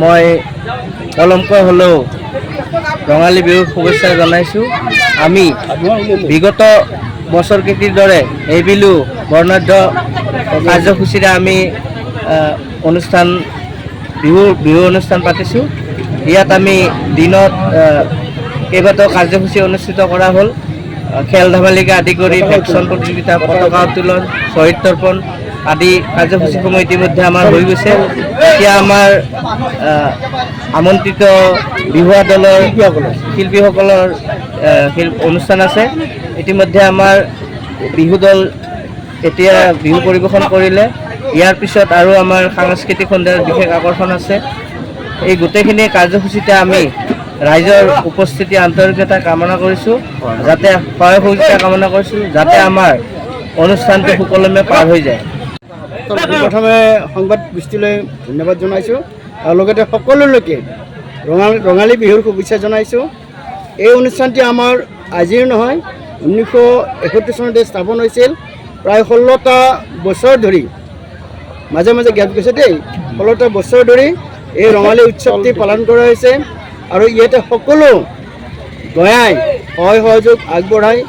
মই অলমকৈ হ'লেও ৰঙালী বিহুৰ শুভেচ্ছা জনাইছোঁ। আমি বিগত বছৰকেইটিৰ দৰে এইবিলো বৰ্ণাঢ্য কাৰ্যসূচীৰে আমি বিহু অনুষ্ঠান পাতিছোঁ। ইয়াত আমি দিনত কেইবাটাও কাৰ্যসূচী অনুষ্ঠিত কৰা হ'ল। খেল ধেমালিকে আদি কৰি ভেকশ্যন প্ৰতিযোগিতা, পতাকা উত্তোলন, শ্বহীদ তৰ্পণ আদি কাৰ্যসূচীসমূহ ইতিমধ্যে আমাৰ হৈ গৈছে। এতিয়া আমাৰ আমন্ত্ৰিত বিহুৱা দলৰ শিল্পীসকলৰ অনুষ্ঠান আছে। ইতিমধ্যে আমাৰ বিহু দল এতিয়া বিহু পৰিৱেশন কৰিলে। ইয়াৰ পিছত আৰু আমাৰ সাংস্কৃতিক সন্ধিয়াৰ বিশেষ আকৰ্ষণ আছে। এই গোটেইখিনি কাৰ্যসূচীতে আমি ৰাইজৰ উপস্থিতি আন্তৰিকতা কামনা কৰিছোঁ, যাতে সহায় সহযোগিতা কামনা কৰিছোঁ, যাতে আমাৰ অনুষ্ঠানটো সুকলমে পাৰ হৈ যায়। প্ৰথমে সংবাদ দৃষ্টিলৈ ধন্যবাদ জনাইছোঁ আৰু লগতে সকলোলৈকে ৰঙালী বিহুৰ শুভেচ্ছা জনাইছোঁ। এই অনুষ্ঠানটি আমাৰ আজিৰ নহয়, 1961 চনতে স্থাপন হৈছিল। প্ৰায় 16টা বছৰ ধৰি, মাজে মাজে গেপ গৈছে দেই, 16টা বছৰ ধৰি এই ৰঙালী উৎসৱটি পালন কৰা হৈছে আৰু ইয়াতে সকলো গঞাই সহায় সহযোগ আগবঢ়ায়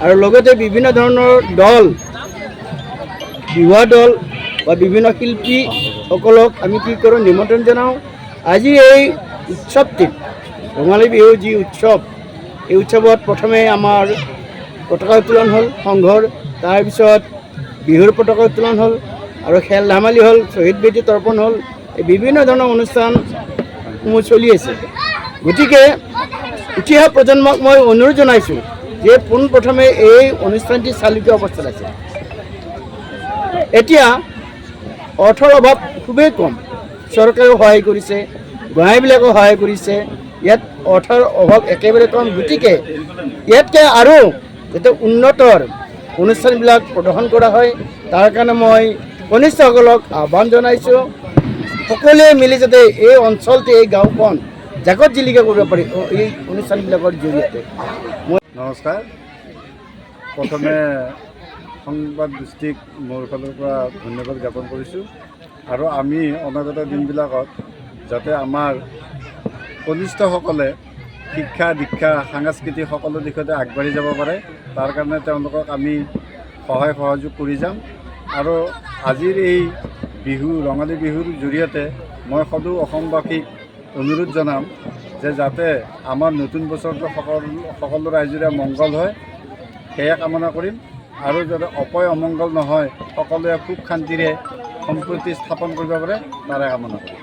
আৰু লগতে বিভিন্ন ধৰণৰ দল, বিহুৱা দল বা বিভিন্ন শিল্পীসকলক আমি কি কৰোঁ, নিমন্ত্ৰণ জনাওঁ। আজি এই উৎসৱটিত, ৰঙালী বিহু যি উৎসৱ, এই উৎসৱত প্ৰথমে আমাৰ পতাকা উত্তোলন হ'ল সংঘৰ, তাৰপিছত বিহুৰ পতাকা উত্তোলন হ'ল আৰু খেল ধেমালি হ'ল, শ্বহীদ বেদী তৰ্পণ হ'ল। এই বিভিন্ন ধৰণৰ অনুষ্ঠানসমূহ চলি আছে। গতিকে উঠি অহা প্ৰজন্মক মই অনুৰোধ জনাইছোঁ যে পোনপ্ৰথমে এই অনুষ্ঠানটি চালুকীয়া অৱস্থাত আছে। এতিয়া অৰ্থৰ অভাৱ খুবেই কম, চৰকাৰেও সহায় কৰিছে, গঞাইবিলাকেও সহায় কৰিছে, ইয়াত অৰ্থৰ অভাৱ একেবাৰে কম। গতিকে ইয়াতকৈ আৰু যাতে উন্নতৰ অনুষ্ঠানবিলাক প্ৰদৰ্শন কৰা হয়, তাৰ কাৰণে মই কনিষ্ঠসকলক আহ্বান জনাইছোঁ, সকলোৱে মিলি যাতে এই অঞ্চলটো, এই গাঁওখন জাকত জিলিকা কৰিব পাৰি এই অনুষ্ঠানবিলাকৰ জৰিয়তে। নমস্কাৰ। প্ৰথমে সংবাদ দৃষ্টিক মোৰ ফালৰ পৰা ধন্যবাদ জ্ঞাপন কৰিছোঁ আৰু আমি অনাগত দিনবিলাকত যাতে আমাৰ কনিষ্ঠসকলে শিক্ষা দীক্ষা সাংস্কৃতিক সকলো দিশতে আগবাঢ়ি যাব পাৰে, তাৰ কাৰণে তেওঁলোকক আমি সহায় সহযোগ কৰি যাম। আৰু আজিৰ এই বিহু, ৰঙালী বিহুৰ জৰিয়তে মই সদৌ অসমবাসীক অনুৰোধ জনাম যে যাতে আমাৰ নতুন বছৰটো সকলো ৰাইজৰে মংগল হয়, সেয়া কামনা কৰিম। আৰু যাতে অপয় অমংগল নহয়, সকলোৱে সুখ শান্তিৰে সম্প্ৰীতি স্থাপন কৰিব পাৰে, তাৰে কামনা কৰিম।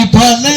ইফালে